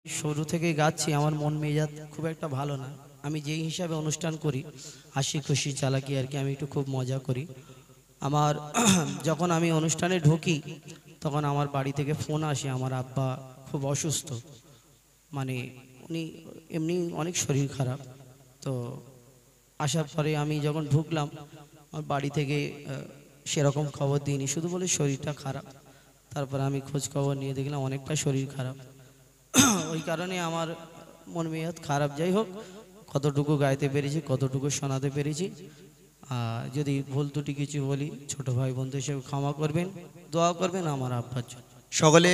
শুরু থেকেই গাচ্ছি, আমার মন মেজাজ খুব একটা ভালো না। আমি যেই হিসাবে অনুষ্ঠান করি, হাসি খুশি চালাকি আর কি, আমি একটু খুব মজা করি। আমার যখন আমি অনুষ্ঠানে ঢুকি তখন আমার বাড়ি থেকে ফোন আসে, আমার আব্বা খুব অসুস্থ, মানে উনি এমনি অনেক শরীর খারাপ। তো আসার পরে আমি যখন ঢুকলাম, আমার বাড়ি থেকে সেরকম খবর দিইনি, শুধু বলে শরীরটা খারাপ। তারপরে আমি খোঁজ খবর নিয়ে দেখলাম অনেকটা শরীর খারাপ। ওই কারণে আমার মন মেজাজ খারাপ। যাই হোক, কতটুকু গাইতে পেরেছি, কতটুকু শোনাতে পেরেছি, যদি ভুল ত্রুটি কিছু বলি, ছোট ভাই বন্ধু হিসেবে ক্ষমা করবেন, দোয়া করবেন আমার আব্বার জন্য। সকলে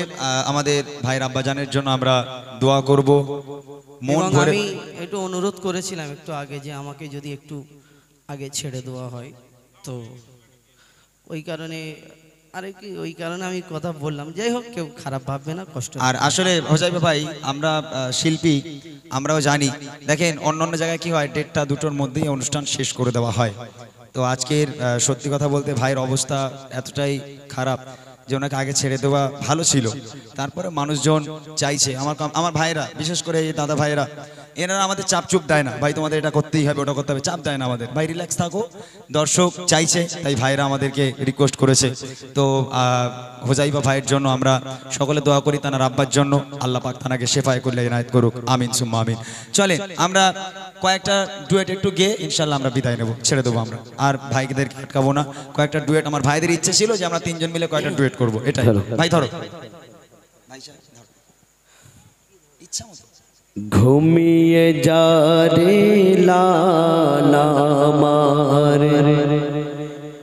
আমাদের ভাইয়ের আব্বাজানের জন্য আমরা দোয়া করব। মন এবং ভরে আমি একটু অনুরোধ করেছিলাম একটু আগে যে আমাকে যদি একটু আগে ছেড়ে দেওয়া হয়, তো ওই কারণে ওই কারণে আমি কথা বললাম। যাই হোক, কেউ খারাপ ভাববে না, কষ্ট। আর আসলে হোজাইবা ভাই, আমরা শিল্পী, আমরাও জানি। দেখেন অন্য অন্য জায়গায় কি হয়, 1:30 2টোর মধ্যেই অনুষ্ঠান শেষ করে দেওয়া হয়। তো আজকের সত্যি কথা বলতে ভাইয়ের অবস্থা এতটাই খারাপ যে ওনাকে আগে ছেড়ে দেওয়া ভালো ছিল। তারপরে মানুষজন চাইছে, আমার ভাইয়েরা, বিশেষ করে এই দাদা ভাইয়েরা, এনারা আমাদের চাপ চুপ দেয় না, ভাই তোমাদের এটা করতেই হবে, ওটা করতে হবে, চাপ দেয় না আমাদের, ভাই রিল্যাক্স থাকো, দর্শক চাইছে, তাই ভাইয়েরা আমাদেরকে রিকোয়েস্ট করেছে। তো হোজাইবা ভাইয়ের জন্য আমরা সকলে দোয়া করি, তানার আব্বার জন্য আল্লাহ পাক তানাকে শেফায়ে করলে ইনায়েত করুক, আমিন সুম্মা আমিন। চলে আমরা কয়েকটা ডুয়েট একটু গেয়ে ইনশাল্লাহ আমরা বিদায় নেব, ছেড়ে দেবো আমরা, আর ভাইদের আটকাবো না। কয়েকটা ডুয়েট, আমার ভাইদের ইচ্ছে ছিল যে আমরা 3জন মিলে কয়েকটা ডুয়েট করবো, এটাই। ভাই ধরো, ভাই সাহেব ধরো, ইচ্ছা মতো। ঘুমিয়ে যা রে লালা আমার,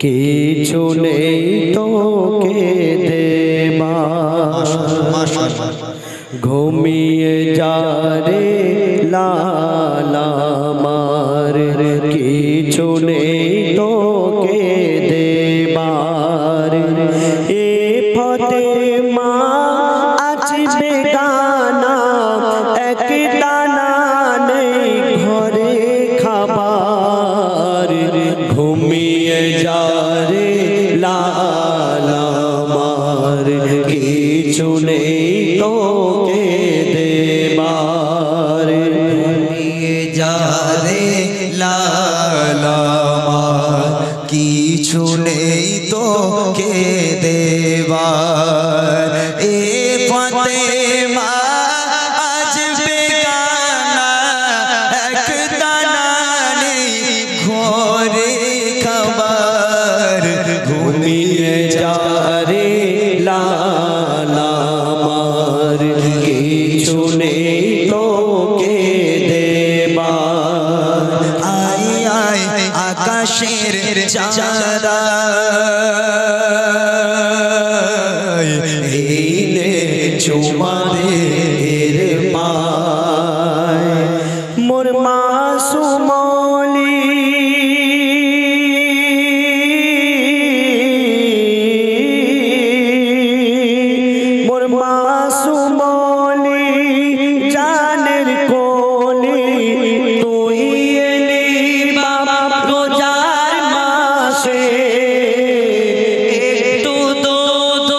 কিছু নেই তোকে দেবা। ঘুমিয়ে যা রে লালা আমার, কিছু নেই তোকে দেবার। এ ফতে মা আসবে গানা, এক দানা নেই ঘরে খাবার। ঘুমিয়ে যা রে লালা আমার, কিছু নেই তোকে দেবার। ঘুমিয়ে যা রে লালা আমার, কিছু নেই তোকে দেবার। এ ফাতেমা আসবে গানা, এক দানা নেই ঘরে খাবার। ঘুমিয়ে যা রে লালা আমার, কিছু নেই তোকে দেবার। আয় আয় আকাশের চাঁদা, এই নে চুমা দে এর পায়। মোর মাসুমলি মোর মাসুমলি জানের কোলি, তুই এলি বাবা রোজার মাসে। একটু দুধ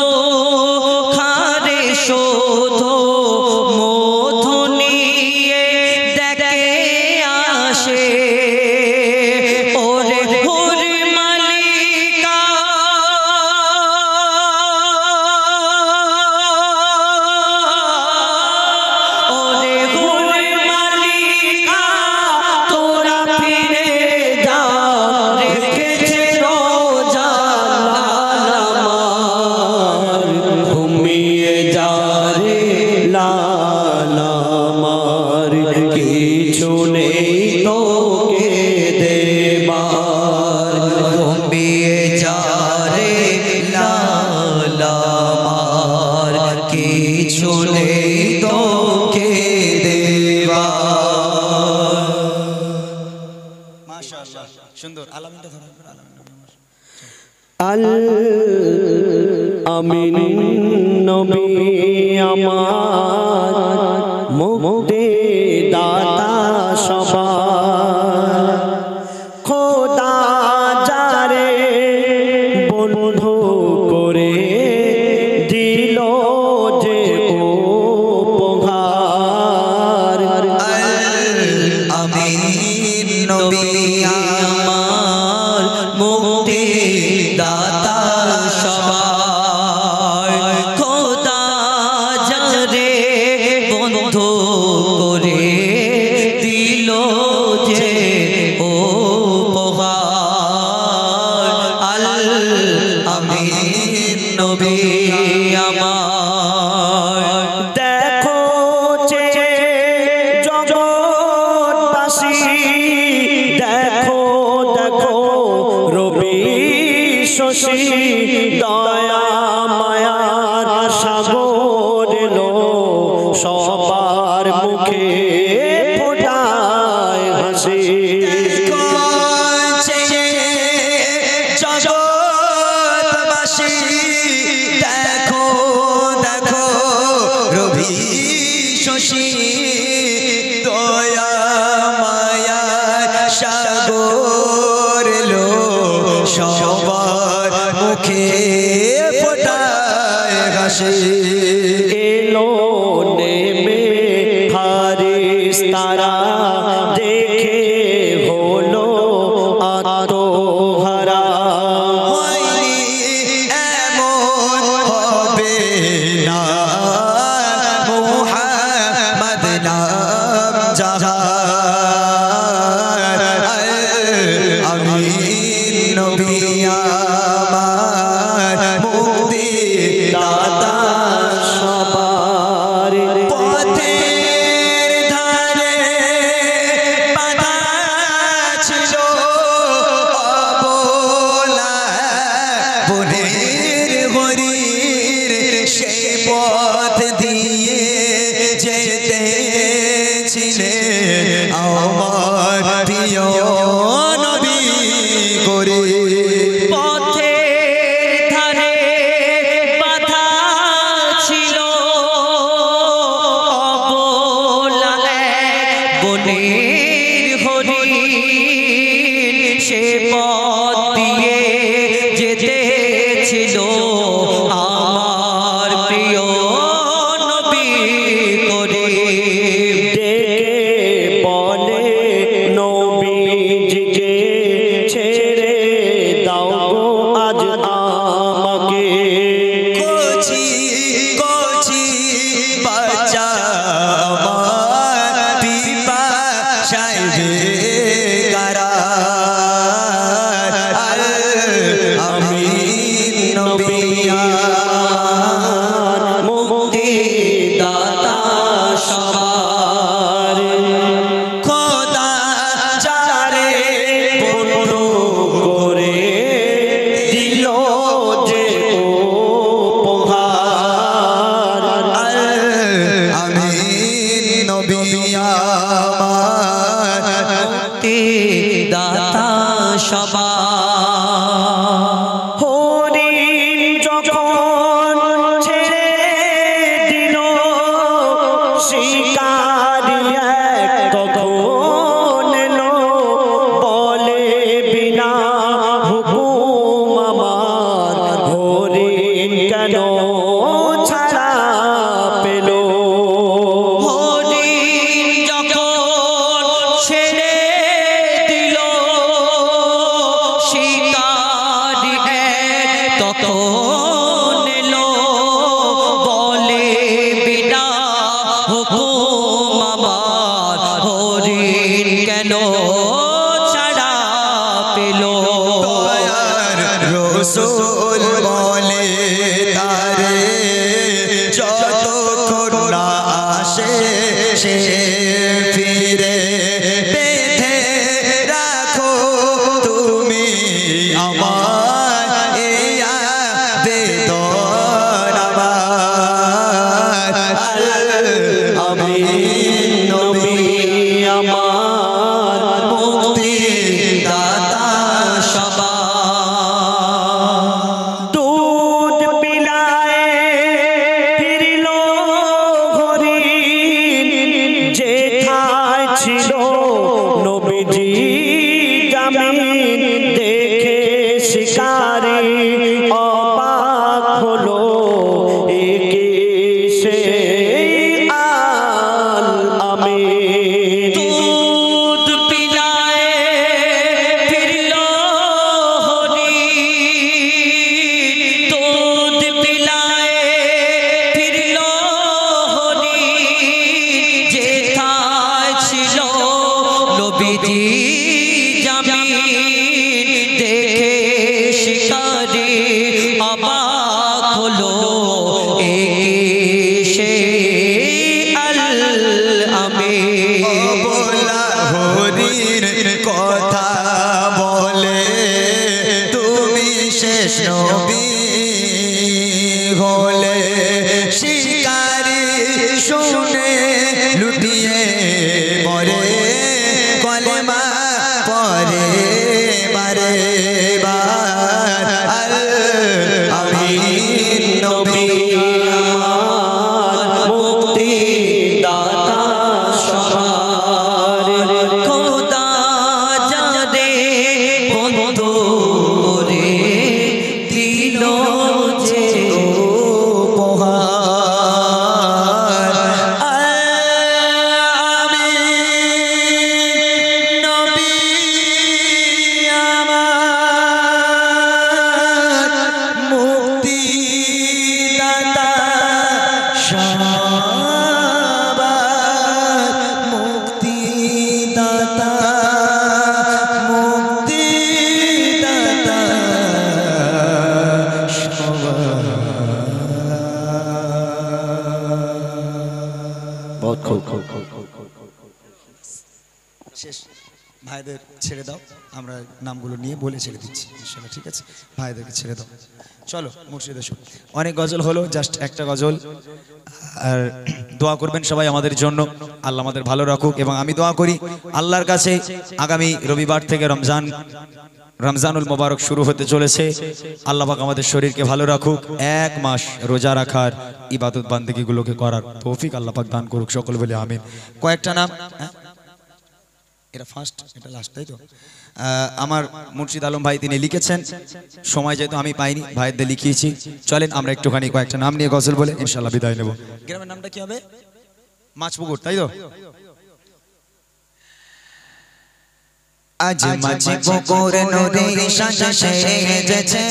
খারে শোধ, মধু নিয়ে দেখে আসে। ওরে হুর মালিকা, ওরে হুর মালিকা, তোরা ফিরে যা, রেখেছে রোজা লালা আমার। ঘুমিয়ে যা রে লালা আমার, কিছু নেই তোকে দেবার। ঘুমিয়ে যা রে লালা আমার, কিছু নেই তোকে দেবার। মাশাআল্লাহ, সুন্দর। আলামিনটা ধরো, আল আমিন নবী আমার, মুক্তি দাতা সবার। খোদা যারে বন্ধু করে দিল যে উপহার, বন্ধু করে দিল যে ও আল আমিন নবী আমার। দেখো যে জগৎবাসী, দেখো দেখো রবি শশী, দয়া মায়ার সাগর এলো, সবার মুখে ফোটায় হাসি। জগৎবাসী দেখো দেখো রবি শশী, দয়া মায়ার সাগর এলো, সবার মুখে ফোটায় হাসি। এলো নেমে ফারিস্তারা, দেখে হলো আত্মহারা। হয়নি এমন হবে না, মুহাম্মদ নাম যাহার, আমিন নবী আমার, মুক্তি দাতা সবার। পথের ধারে বাঁধা ছিল অবলা বনের হরির, সেই পথ দিয়ে যেতেছিলেন আমার প্রিয় নবী করে। পথের ধারে বাঁধা ছিল অবলা বনের হরিণ, সে পথ দিয়ে যেতেছিল আমার প্রিয় নবী করে। ডেকে বলে নবীজিকে, ছেড়ে দাও গো আজ আমাকে। কচি কচি বাচ্চা আমার পিপাসায় বেকারার, আমিন নবী আমার, মুক্তি দাতা সবার। খোদা চারে বন্ধু করে দিল যে উপহার। আমিন নবী আমার, মুক্তি দাতা সবার। হরিণ যখন ছেড়ে দিল, শিকারি এক তখন এলো, বলে বিনা হুকুম আমার হরিণ কেন ছাড়া পেল। হরিণ যখন ছেড়ে দিল শিকারি এক তখন এলো, বলে বিনা হুকুম আমার হরিণ কেন ছাড়া পেল। দয়ার রসূল বলে তারে, যতক্ষণ না আসে সে ফিরে, বেঁধে রাখো তুমি আমার এই আবেদন আমার, আমিন নবী আমার, মুক্তি দাতা সবার। দুধ পিলায় ফিরিল হরিণ, যেথায় ছিল নবীজি জামিন, দেখে শিকারি অবাক হলো, একে সে নবীজি জামিন দেখে শিকারি অবাক হলো এসে আল আমিন বলা হরির কথা বলে তুমি শেষ নবী হলে শিকারি শুনে লুটিয়ে মরে কলেমা পরে বারে বার আল আমিন নবী আমার মুক্তি দাতা সবার খোদা যাদে বন্ধু রে দিল যে উপহার আমিন নবী আমার মুক্তি দাতা সবার মুক্তি দাতা মুক্তি দাতা बहुत खूब শেষ ভাইদের ছেড়ে দাও আমরা নামগুলো নিয়ে বলে ছেড়ে দিচ্ছি ইনশাআল্লাহ ঠিক আছে ভাইদেরকে ছেড়ে দাও চলো মুর্শিদ এসো অনেক গজল হলো জাস্ট একটা গজল আর দোয়া করবেন সবাই আমাদের জন্য আল্লাহ আমাদের ভালো রাখুক এবং আমি দোয়া করি আল্লাহর কাছে আগামী রবিবার থেকে রমজানুল মোবারক শুরু হতে চলেছে আল্লাহ পাক আমাদের শরীরকে ভালো রাখুক এক মাস রোজা রাখার ইবাদত বান্দেগিগুলোকে করার তৌফিক আল্লাহ পাক দান করুক সকল বলে আমিন কয়েকটা নাম এটা ফার্স্ট এটা লাস্ট তাই তো আমার মুর্শিদ আলম ভাই তিনি লিখেছেন সময় যেহেতু আমি পাইনি ভাইদের লিখিয়েছি চলেন আমরা একটুখানি কয়েকটা নাম নিয়ে গজল বলে ইনশাআল্লাহ বিদায় নেব গ্রামের নামটা কি হবে মাছপুকুর তাই তো আজ মাছপুকুর নদী সাজা সেজেছে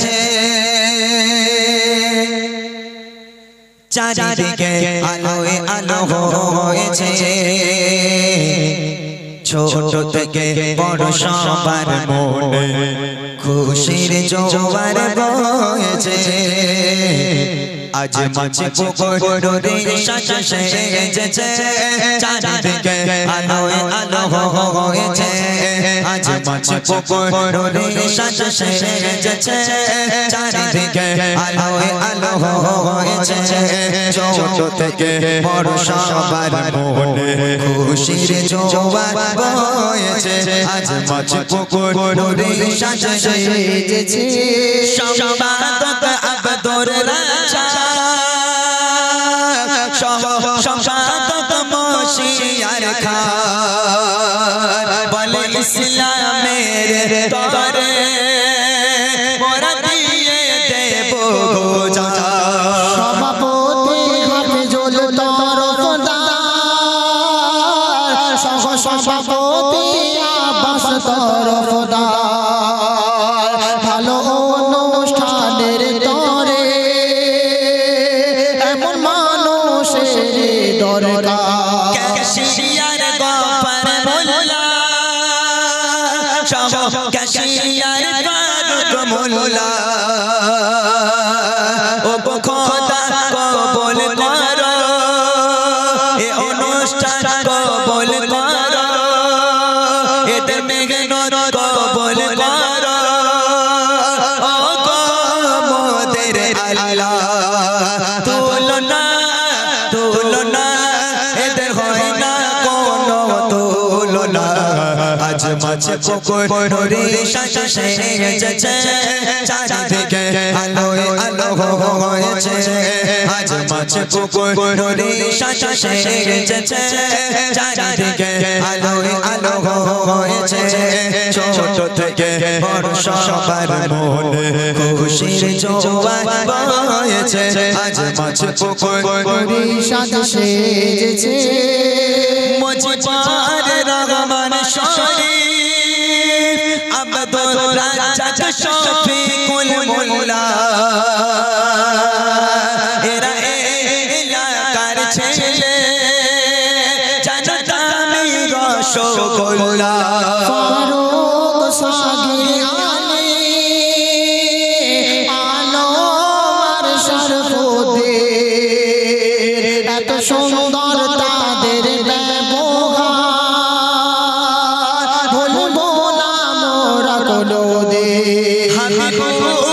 চারিদিকে আলোয় আলো হয়েছে ছোট থেকে বড় সবার মনে খুশির জোয়ার বয়েছে আজ মাঝে পুকুরে সাজা সেজেছে চারিদিকে আলোয় আলো হয়েছে আজ মাঝে পুকুরে সাজা সেজেছে চারিদিকে আলোয় আলো হয়েছে ছোট থেকে বড় সবার মনে খুশির জোয়ার বয়েছে আজ মাঝে পুকুরে সাজা সেজেছে সম্পাদক আব্দুর রাজা সম্পাদক মশিয়ার খান বলে ইসলামের তরে মোরা দিয়ে দেব গোজা সভাপতি হাফিজুল তরফদার সভাপতি আব্বাস তরফদার ভালো অনুষ্ঠানের তরে এমন মানুষের দরকার ক্যাশিয়ার গফর মোল্লা ক্যাশিয়ার ফারুক মোল্লা ও খোদা কবুল করো এ অনুষ্ঠান কবুল করো এতে মেঘনত কবুল করো ও গো মোদের আল্লাহ তুলনা এদের হয় না কোনো তুলনা আজ মাঝে পুকুরে সাজা সেজেছে চারিদিকে আলোয় আলো হয়েছে আজ মাঝে পুকুরে সাজা সেজেছে চারিদিকে আলোয় আলো হয়েছে ছোট থেকে বড় সবার মনে খুশির জোয়ার বয়েছে আজ মাঝে পুকুরে সাজা সেজেছে মুজিবুর রহমান শরীফ আব্দুর রাজ্জাক শফিকুল মোল্লা এরা এলাকার ছেলে জানতামি রসো রসগোল্লা ফারুক সাগিয়ানি আলম আর শরফুদ্দিন এত সুন্দর তাদের ব্যবহার ভুলবো না মোরা কোনোদিন। হাবিবুর